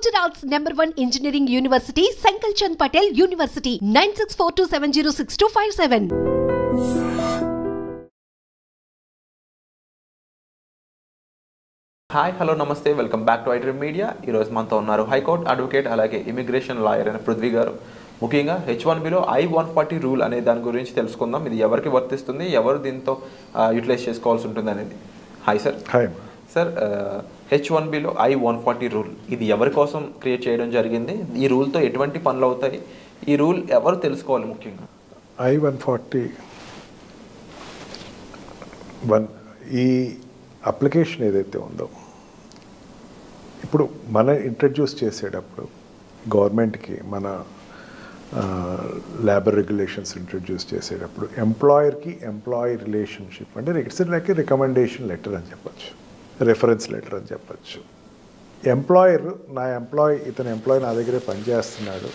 Gujarat's #1 engineering university, Sankal Chand Patel University, 9642706257. Hi hello నమస్తే welcome back to iDream Media. ఈరోజు మనతో ఉన్నారు high court advocate అలాగే immigration lawyer అయిన పృథ్వీ గారు. ముఖ్యంగా H1Bలో I-140 రూల్ అనే దాని గురించి తెలుసుకుందాం. ఇది ఎవరికి వర్తిస్తుంది, ఎవరు దీంతో యూటిలైజ్ చేసుకోవాల్సి ఉంటుంది అనేది. Hi sir. హాయ్ సార్, H1Bలో I-140 రూల్ ఇది ఎవరి కోసం క్రియేట్ చేయడం జరిగింది? ఈ రూల్తో ఎటువంటి పనులు అవుతాయి? ఈ రూల్ ఎవరు తెలుసుకోవాలి ముఖ్యంగా? I-140 ఈ అప్లికేషన్ ఏదైతే ఉందో ఇప్పుడు మనం ఇంట్రడ్యూస్ చేసేటప్పుడు గవర్నమెంట్కి మన లేబర్ రెగ్యులేషన్స్ ఇంట్రడ్యూస్ చేసేటప్పుడు ఎంప్లాయర్కి ఎంప్లాయీ రిలేషన్షిప్ అంటే ఇట్స్ లైక్ రికమెండేషన్ లెటర్ అని చెప్పచ్చు, రెఫరెన్స్ లెటర్ అని చెప్పచ్చు. ఎంప్లాయర్ ఇతని ఎంప్లాయీ నా దగ్గరే పనిచేస్తున్నాడు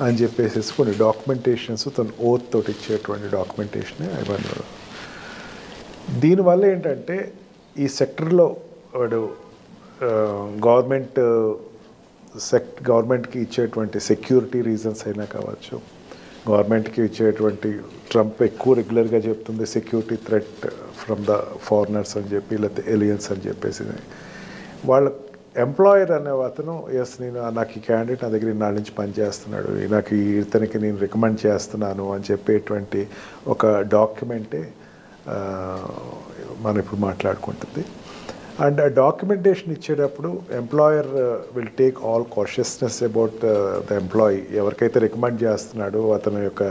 అని చెప్పేసి కొన్ని డాక్యుమెంటేషన్స్ తను ఓత్ తోటి ఇచ్చేటువంటి డాక్యుమెంటేషనే I-140. దీనివల్ల ఏంటంటే ఈ సెక్టర్లో వాడు గవర్నమెంట్కి ఇచ్చేటువంటి సెక్యూరిటీ రీజన్స్ అయినా కావచ్చు, గవర్నమెంట్కి ఇచ్చేటువంటి ట్రంప్ ఎక్కువ రెగ్యులర్గా చెప్తుంది security threat from the foreigners అని చెప్పి, లేకపోతే ఎలియన్స్ అని చెప్పేసి వాళ్ళ ఎంప్లాయర్ అనే అతను నాకు ఈ క్యాండిడేట్ నా దగ్గర నాలుగు నుంచి పనిచేస్తున్నాడు, నాకు ఇతనికి నేను రికమెండ్ చేస్తున్నాను అని చెప్పేటువంటి ఒక డాక్యుమెంటే మనం ఇప్పుడు మాట్లాడుకుంటుంది. అండ్ ఆ డాక్యుమెంటేషన్ ఇచ్చేటప్పుడు employer will take all కాషియస్నెస్ about the employee. ఎవరికైతే రికమెండ్ చేస్తున్నాడో అతని యొక్క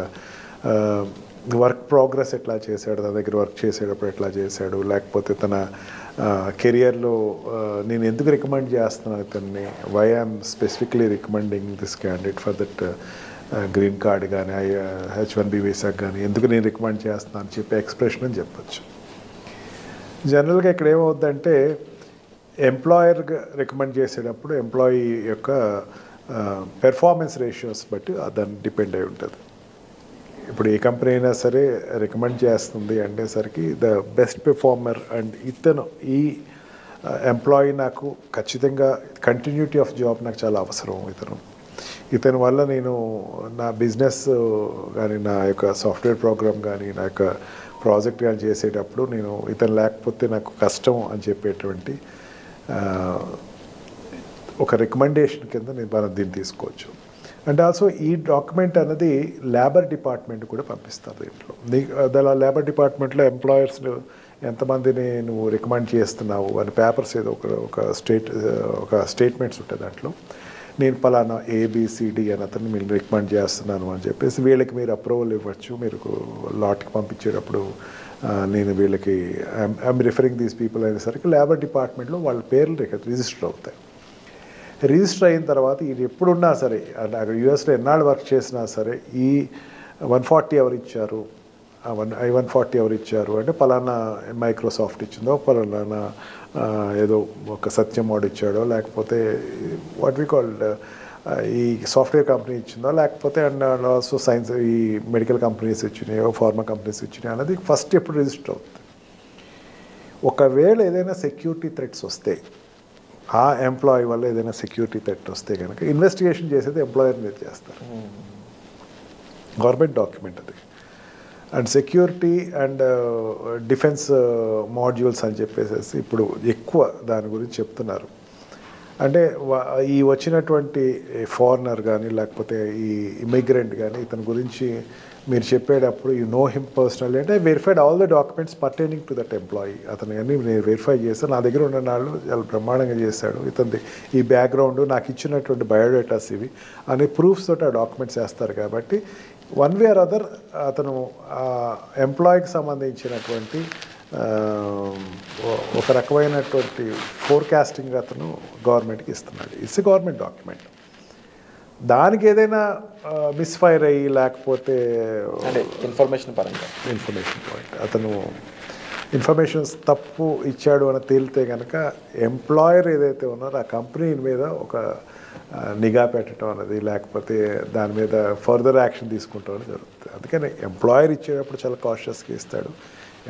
వర్క్ ప్రోగ్రెస్ ఎట్లా చేశాడు, తన దగ్గర వర్క్ చేసేటప్పుడు ఎట్లా చేశాడు, లేకపోతే తన కెరియర్లో నేను ఎందుకు రికమెండ్ చేస్తున్నాను ఇతన్ని, why I'm specifically recommending this candidate for that green card కానీ H1B వీసాకి కానీ ఎందుకు నేను రికమెండ్ చేస్తున్నాను అని చెప్పి ఎక్స్ప్రెషన్ అని చెప్పచ్చు. జనరల్గా ఇక్కడ ఏమవుద్దంటే ఎంప్లాయర్ రికమెండ్ చేసేటప్పుడు ఎంప్లాయీ యొక్క పెర్ఫార్మెన్స్ రేషియోస్ బట్టి దాన్ని డిపెండ్ అయి ఉంటుంది. ఇప్పుడు ఏ కంపెనీ అయినా సరే రికమెండ్ చేస్తుంది అంటేసరికి ద బెస్ట్ పెర్ఫార్మర్ అండ్ ఈ ఎంప్లాయీ నాకు ఖచ్చితంగా కంటిన్యూటీ ఆఫ్ జాబ్ నాకు చాలా అవసరం. ఇతని వల్ల నేను నా బిజినెస్ కానీ నా యొక్క సాఫ్ట్వేర్ ప్రోగ్రామ్ కానీ నా యొక్క ప్రాజెక్ట్ కానీ చేసేటప్పుడు నేను ఇతను లేకపోతే నాకు కష్టం అని చెప్పేటువంటి ఒక రికమెండేషన్ కింద మనం దీన్ని తీసుకోవచ్చు. అండ్ ఆల్సో ఈ డాక్యుమెంట్ అనేది లేబర్ డిపార్ట్మెంట్ కూడా పంపిస్తారు. దీంట్లో అలా లేబర్ డిపార్ట్మెంట్లో ఎంప్లాయర్స్ ఎంతమందిని నువ్వు రికమెండ్ చేస్తున్నావు అని పేపర్స్ ఏదో ఒక స్టేట్మెంట్స్ ఉంటాయి. దాంట్లో నేను పలానా ABCD అని అతన్ని మీరు రికమెండ్ చేస్తున్నాను అని చెప్పేసి వీళ్ళకి మీరు అప్రూవల్ ఇవ్వచ్చు. మీరు లాట్కి పంపించేటప్పుడు నేను వీళ్ళకి ఐఎమ్ రిఫరింగ్ దీస్ పీపుల్ అనేసరికి లేబర్ డిపార్ట్మెంట్లో వాళ్ళ పేర్లు రిజిస్టర్ అవుతాయి. రిజిస్టర్ అయిన తర్వాత ఇది ఎప్పుడున్నా సరే అక్కడ యూఎస్లో ఎన్నాళ్ళు వర్క్ చేసినా సరే ఈ 140 ఎవరు ఇచ్చారు, I-140 ఎవరు ఇచ్చారు అంటే పలానా మైక్రోసాఫ్ట్ ఇచ్చిందో, పలానా ఏదో ఒక సత్యం వాడు ఇచ్చాడో, లేకపోతే వాట్ వి కాల్డ్ ఈ సాఫ్ట్వేర్ కంపెనీ ఇచ్చిందో, లేకపోతే అండ్ ఆల్సో సైన్స్ ఈ మెడికల్ కంపెనీస్ ఇచ్చినాయో, ఫార్మా కంపెనీస్ ఇచ్చినాయో అనేది ఫస్ట్ ఎప్పుడు రిజిస్టర్ అవుతుంది. ఒకవేళ ఏదైనా సెక్యూరిటీ థ్రెట్స్ వస్తే, ఆ ఎంప్లాయీ వల్ల ఏదైనా సెక్యూరిటీ థ్రెట్ వస్తే కనుక ఇన్వెస్టిగేషన్ చేసేది ఎంప్లాయర్ మీద చేస్తారు. గవర్నమెంట్ డాక్యుమెంట్ అది. And security and defence modules అని చెప్పేసి ఇప్పుడు ఎక్కువ దాని గురించి చెప్తున్నారు. అంటే ఈ వచ్చినటువంటి ఫారినర్ కానీ లేకపోతే ఈ ఇమిగ్రెంట్ కానీ ఇతని గురించి మీరు చెప్పేటప్పుడు యూ నో హిమ్ పర్సనల్లీ అంటే verified all the documents pertaining to that employee. అతను అన్నీ నేను వెరిఫై చేస్తాను, నా దగ్గర ఉన్న వాళ్ళు చాలా బ్రహ్మాండంగా చేశాడు, ఇతని ఈ బ్యాక్గ్రౌండ్ నాకు ఇచ్చినటువంటి బయోడేటాస్ ఇవి అనే ప్రూఫ్స్ తోటి ఆ డాక్యుమెంట్స్ వేస్తారు. కాబట్టి వన్ వే ఆర్ అదర్ అతను ఎంప్లాయీకి సంబంధించినటువంటి ఒక రకమైనటువంటి ఫోర్కాస్టింగ్ అతను గవర్నమెంట్కి ఇస్తున్నాడు. It's a government document. దానికి ఏదైనా మిస్ఫైర్ అయ్యి లేకపోతే ఇన్ఫర్మేషన్ పాయింట్ అతను ఇన్ఫర్మేషన్స్ తప్పు ఇచ్చాడు అని తేలితే కనుక ఎంప్లాయర్ ఏదైతే ఉన్నారో ఆ కంపెనీ మీద ఒక నిఘా పెట్టడం అనేది, లేకపోతే దాని మీద ఫర్దర్ యాక్షన్ తీసుకుంటాం అనేది జరుగుతుంది. అందుకని ఎంప్లాయర్ ఇచ్చేటప్పుడు చాలా కాషియస్గా ఇస్తాడు.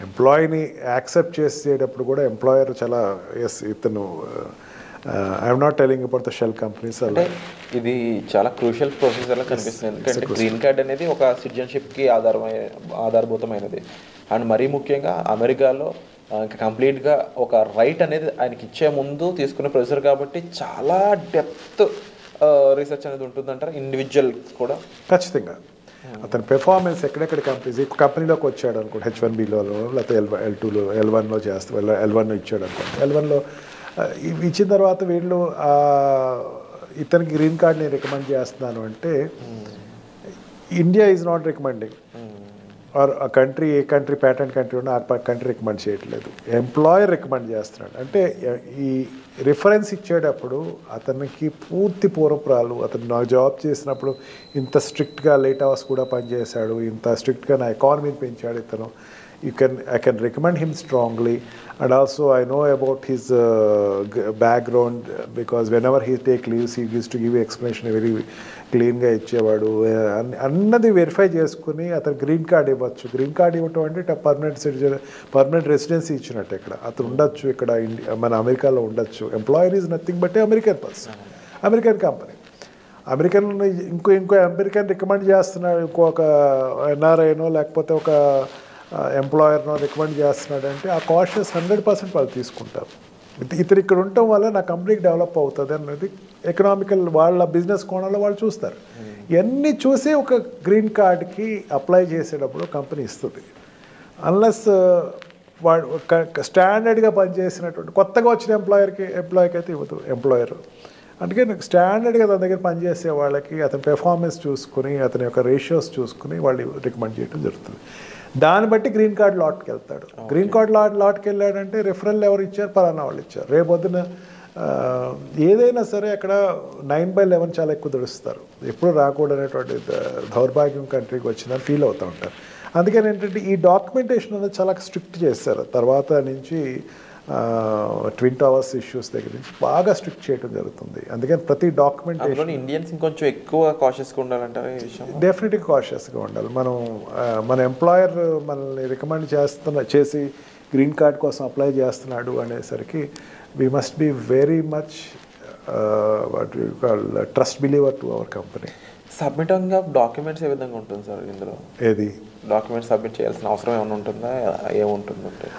ఎంప్లాయీని యాక్సెప్ట్ చేసేటప్పుడు కూడా ఎంప్లాయర్ చాలా ఇతను I'm not telling about the shell companies. అంటే ఇది చాలా క్రూషియల్ ప్రొసీజర్లా కనిపిస్తుంది, ఎందుకంటే గ్రీన్ కార్డ్ అనేది ఒక సిటిజన్షిప్కి ఆధారభూతమైనది. అండ్ మరీ ముఖ్యంగా అమెరికాలో ఇంకా కంప్లీట్గా ఒక రైట్ అనేది ఆయనకి ఇచ్చే ముందు తీసుకునే ప్రొసీజర్ కాబట్టి చాలా డెప్త్ రీసెర్చ్ అనేది ఉంటుందంటారు ఇండివిజువల్ కూడా. ఖచ్చితంగా అతని పెర్ఫార్మెన్స్ ఎక్కడెక్కడ కంపెనీలోకి వచ్చాడు అనుకోండి, H1Bలో లేకపోతే L2లో L1లో L1 ఇచ్చాడు అనుకోండి. L1లో ఇచ్చిన తర్వాత వీళ్ళు ఇతనికి గ్రీన్ కార్డ్ని రికమెండ్ చేస్తున్నాను అంటే India is not recommending, or ఆ కంట్రీ ఏ కంట్రీ ప్యాటర్న్ కంట్రీ ఉన్నా ఆ కంట్రీ రికమెండ్ చేయట్లేదు, ఎంప్లాయర్ రికమెండ్ చేస్తున్నాడు. అంటే ఈ రిఫరెన్స్ ఇచ్చేటప్పుడు అతనికి పూర్తి పూర్వపురాలు, అతను నాకు జాబ్ చేసినప్పుడు ఇంత స్ట్రిక్ట్గా లేట్ అవర్స్ కూడా పనిచేశాడు, ఇంత స్ట్రిక్ట్గా నా ఎకానమీని పెంచాడు ఇతను, I can recommend him strongly. And also I know about his background, because whenever he take leaves he used to give explanation very క్లీన్గా ఇచ్చేవాడు అన్నది వెరిఫై చేసుకుని అతను గ్రీన్ కార్డ్ ఇవ్వచ్చు. గ్రీన్ కార్డ్ ఇవ్వటం అంటే పర్మనెంట్ రెసిడెన్సీ ఇచ్చినట్టు. ఇక్కడ అతను ఉండొచ్చు, ఇక్కడ మన అమెరికాలో ఉండొచ్చు. Employer is nothing but American person, American company. ఇంకో అమెరికన్ రికమెండ్ చేస్తున్నాడు, ఇంకొక ఎన్ఆర్ఐనో లేకపోతే ఒక ఎంప్లాయర్నో రికమెండ్ చేస్తున్నాడు అంటే ఆ కాషియస్ 100% వాళ్ళు తీసుకుంటారు. ఇతను ఇక్కడ ఉండటం వల్ల నా కంపెనీకి డెవలప్ అవుతుంది అన్నది ఎకనామికల్ వాళ్ళ బిజినెస్ కోణంలో వాళ్ళు చూస్తారు. ఇవన్నీ చూసి ఒక గ్రీన్ కార్డ్కి అప్లై చేసేటప్పుడు కంపెనీ ఇస్తుంది. అన్లెస్ వాడు స్టాండర్డ్గా పనిచేసినటువంటి కొత్తగా వచ్చిన ఎంప్లాయీకి అయితే ఇవ్వదు ఎంప్లాయర్. అందుకే స్టాండర్డ్గా తన దగ్గర పనిచేసే వాళ్ళకి అతని పెర్ఫార్మెన్స్ చూసుకుని అతని యొక్క రేషియోస్ చూసుకుని వాళ్ళు రికమెండ్ చేయడం జరుగుతుంది. దాన్ని బట్టి గ్రీన్ కార్డ్ లాట్కి వెళ్తాడు. గ్రీన్ కార్డ్ లాట్కి వెళ్ళాడంటే రిఫరల్ ఎవరు ఇచ్చారు, పలానా వాళ్ళు ఇచ్చారు. రేపొద్దున ఏదైనా సరే అక్కడ 9/11 చాలా ఎక్కువ దుడుస్తారు. ఎప్పుడు రాకూడనటువంటి దౌర్భాగ్యం కంట్రీకి వచ్చిందని ఫీల్ అవుతూ ఉంటారు. అందుకని ఏంటంటే ఈ డాక్యుమెంటేషన్ అనేది చాలా స్ట్రిక్ట్ చేస్తారు. తర్వాత నుంచి ట్విన్ టవర్స్ ఇష్యూస్ దగ్గర నుంచి బాగా స్ట్రిక్ట్ చేయడం జరుగుతుంది. అందుకని ప్రతి డాక్యుమెంటేషన్ ఇండియన్స్ ఇంకొంచెం ఎక్కువ కాషియస్గా ఉండాలంటారు. డెఫినెట్గా కాషియస్గా ఉండాలి. మన ఎంప్లాయర్ మనల్ని రికమెండ్ చేసి గ్రీన్ కార్డ్ కోసం అప్లై చేస్తున్నాడు అనేసరికి we must be very much what you call trust believer to our company. Submitting of documents ఏ విధంగా ఉంటుంది సార్ ఇందులో? ఏది డాక్యుమెంట్స్ సబ్మిట్ చేయాల్సిన అవసరం ఏమైనా ఉంటుందా, ఏముంటుందంటే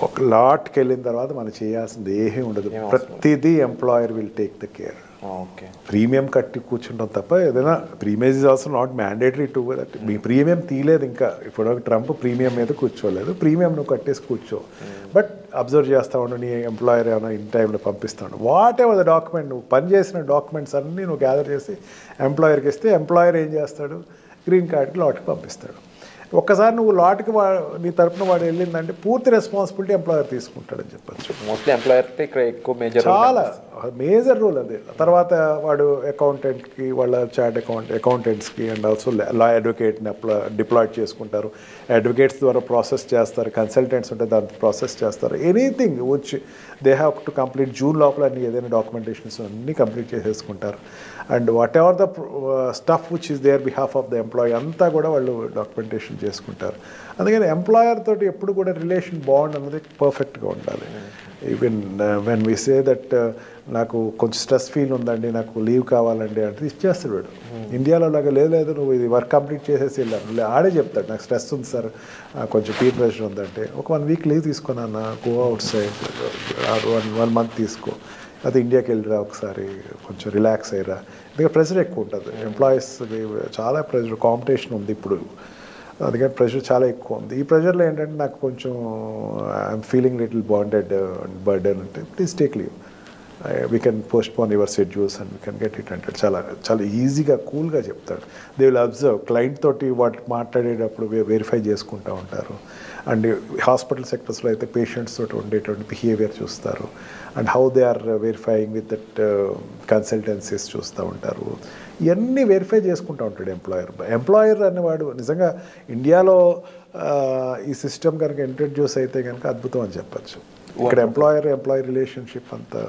ఒక లాట్కి వెళ్ళిన తర్వాత మనం చేయాల్సింది ఏమీ ఉండదు. ప్రతిదీ employer will take the care. Okay, premium కట్టి కూర్చుంటాం తప్ప ఏదైనా premium is also not mandatory to that. Me premium తీయలేదు ఇంకా, ఇప్పుడు ట్రంప్ ప్రీమియం మీద కూర్చోలేదు, ప్రీమియం నువ్వు కట్టేసి కూర్చో. బట్ అబ్జర్వ్ చేస్తా ఉండు, నీ ఎంప్లాయర్ ఏమైనా ఇన్ టైంలో పంపిస్తాడు. వాట్ ఎవర్ ద డాక్యుమెంట్, నువ్వు పనిచేసిన డాక్యుమెంట్స్ అన్నీ నువ్వు గ్యాదర్ చేసి ఎంప్లాయర్కి ఇస్తే ఎంప్లాయర్ ఏం చేస్తాడు, గ్రీన్ కార్డ్కి లాట్కి పంపిస్తాడు. ఒక్కసారి నువ్వు లాట్కి నీ తరపున వాడు వెళ్ళిందంటే పూర్తి రెస్పాన్సిబిలిటీ ఎంప్లాయర్ తీసుకుంటాడని చెప్పచ్చు. మోస్ట్లీ ఎంప్లాయర్ ఎక్కువ చాలా మేజర్ రోల్ అది. తర్వాత వాడు అకౌంటెంట్కి, వాళ్ళ చార్ట్ అకౌంటెంట్స్కి అండ్ ఆల్సో లా అడ్వకేట్ని డిప్లాయ్ చేసుకుంటారు. అడ్వకేట్స్ ద్వారా ప్రాసెస్ చేస్తారు, కన్సల్టెంట్స్ ఉంటే దాన్ని ప్రాసెస్ చేస్తారు. Anything which they have to complete June లోపల అన్ని ఏదైనా డాక్యుమెంటేషన్స్ అన్నీ కంప్లీట్ చేసేసుకుంటారు. And whatever the stuff which is there behalf of the employee అంతా కూడా వాళ్ళు డాక్యుమెంటేషన్ చేసుకుంటారు. అందుకని ఎంప్లాయర్ తోటి ఎప్పుడు కూడా రిలేషన్ బాండ్ అనేది పర్ఫెక్ట్గా ఉండాలి. Even when we say that నాకు కొంచెం స్ట్రెస్ ఫీల్ ఉందండి, నాకు లీవ్ కావాలండి అంటే ఇచ్చేస్తాడు వాడు. ఇండియాలో లాగా లేదు నువ్వు ఇది వర్క్ కంప్లీట్ చేసేసి వెళ్ళాను, ఆడే చెప్తాడు నాకు స్ట్రెస్ ఉంది సార్, కొంచెం పీర్ ప్రెషర్ ఉందంటే ఒక 1 వీక్ లీవ్ తీసుకున్నా, గో అవుట్ సైడ్ 1 మంత్ తీసుకో, అది ఇండియాకి వెళ్ళిరా ఒకసారి, కొంచెం రిలాక్స్ అయ్యిరా. ఎందుకంటే ప్రెషర్ ఎక్కువ ఉంటుంది ఎంప్లాయీస్కి, చాలా ప్రెషర్, కాంపిటీషన్ ఉంది ఇప్పుడు, అందుకని ప్రెషర్ చాలా ఎక్కువ ఉంది. ఈ ప్రెషర్లో ఏంటంటే నాకు కొంచెం I'm feeling little bonded burden అంటే please take leave, we can postpone your schedules and we can get it అంటే చాలా ఈజీగా కూల్గా చెప్తాడు. దే విల్ అబ్జర్వ్, క్లయింట్ తోటి వాటి మాట్లాడేటప్పుడు వెరిఫై చేసుకుంటూ ఉంటారు. అండ్ హాస్పిటల్ సెక్టర్స్లో అయితే పేషెంట్స్ తోటి ఉండేటువంటి బిహేవియర్ చూస్తారు. And how they are verifying with that consultancies చూస్తూ ఉంటారు. ఇవన్నీ వెరిఫై చేసుకుంటూ ఉంటాడు ఎంప్లాయర్ అనేవాడు. నిజంగా ఇండియాలో ఈ సిస్టమ్ కనుక ఇంట్రడ్యూస్ అయితే కనుక అద్భుతం అని చెప్పచ్చు. ఇక్కడ ఎంప్లాయీ రిలేషన్షిప్ అంతా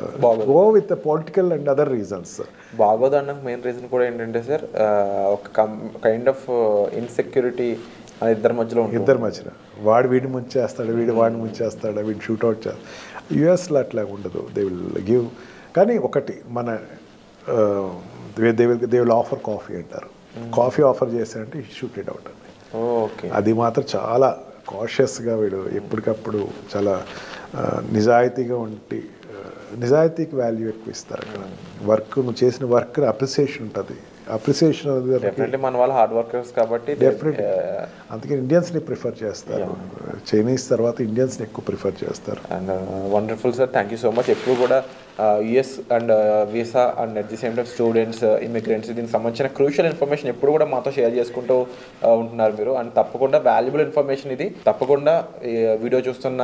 go with political and other reasons బాగోదన్నకు మెయిన్ రీజన్ కూడా ఏంటంటే సార్, ఒక కైండ్ ఆఫ్ ఇన్సెక్యూరిటీ ఇద్దరి మధ్యలో వాడు వీడిని ముంచేస్తాడు, వీడు వాడిని ముంచేస్తాడు, వీడు షూట్అవుట్ చేస్తాడు. యుఎస్లో అట్లా ఉండదు. దే విల్ గివ్ కానీ ఒకటి మన దే విల్ ఆఫర్ కాఫీ అంటారు. కాఫీ ఆఫర్ చేశారంటే షూట్ ఇట్ అవుట్ అండి. ఓకే, అది మాత్రం చాలా కాషియస్గా వీడు ఎప్పటికప్పుడు చాలా నిజాయితీగా ఉండి నిజాయితీకి వాల్యూ ఎక్కువ ఇస్తారు అక్కడ. వర్క్ నువ్వు చేసిన వర్క్ అప్రిసియేషన్ ఉంటుంది. అప్రిసియేషన్ డెఫినెట్లీ మన వాళ్ళు హార్డ్ వర్కర్స్ కాబట్టి డెఫినెట్లీ అందుకే ఇండియన్స్ని ప్రిఫర్ చేస్తారు. చైనీస్ తర్వాత ఇండియన్స్ని ఎక్కువ ప్రిఫర్ చేస్తారు. And wonderful sir, thank you so much. ఎప్పుడు కూడా US and visa and at the same time students, immigrants, దీనికి సంబంధించిన క్రూషియల్ ఇన్ఫర్మేషన్ ఎప్పుడు కూడా మాతో షేర్ చేసుకుంటూ ఉంటున్నారు మీరు. అండ్ తప్పకుండా వాల్యుబుల్ ఇన్ఫర్మేషన్ ఇది. తప్పకుండా వీడియో చూస్తున్న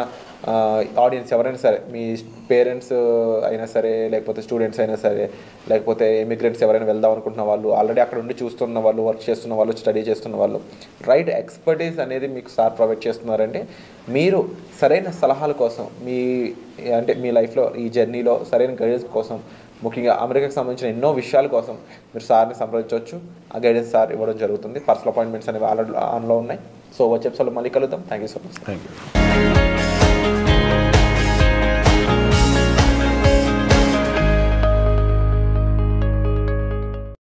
ఆడియన్స్ ఎవరైనా సరే, మీ పేరెంట్స్ అయినా సరే, లేకపోతే స్టూడెంట్స్ అయినా సరే, లేకపోతే ఇమిగ్రెంట్స్ ఎవరైనా వెళ్దాం అనుకుంటున్న వాళ్ళు, ఆల్రెడీ అక్కడ ఉండి చూస్తున్న వాళ్ళు, వర్క్ చేస్తున్న వాళ్ళు, స్టడీ చేస్తున్న వాళ్ళు, రైట్ ఎక్స్పర్టీస్ అనేది మీకు సార్ ప్రొవైడ్ చేస్తున్నారంటే మీరు సరైన సలహాల కోసం మీ లైఫ్లో ఈ జర్నీలో సరైన గైడెన్స్ కోసం, ముఖ్యంగా అమెరికాకి సంబంధించిన ఎన్నో విషయాల కోసం మీరు సార్ని సంప్రదించవచ్చు. ఆ గైడెన్స్ సార్ ఇవ్వడం జరుగుతుంది. పర్సనల్ అపాయింట్మెంట్స్ అనేవి ఆన్లో ఉన్నాయి. సో వచ్చే ఎపిసోడ్లో మళ్ళీ కలుద్దాం. Thank you so much. Thank you.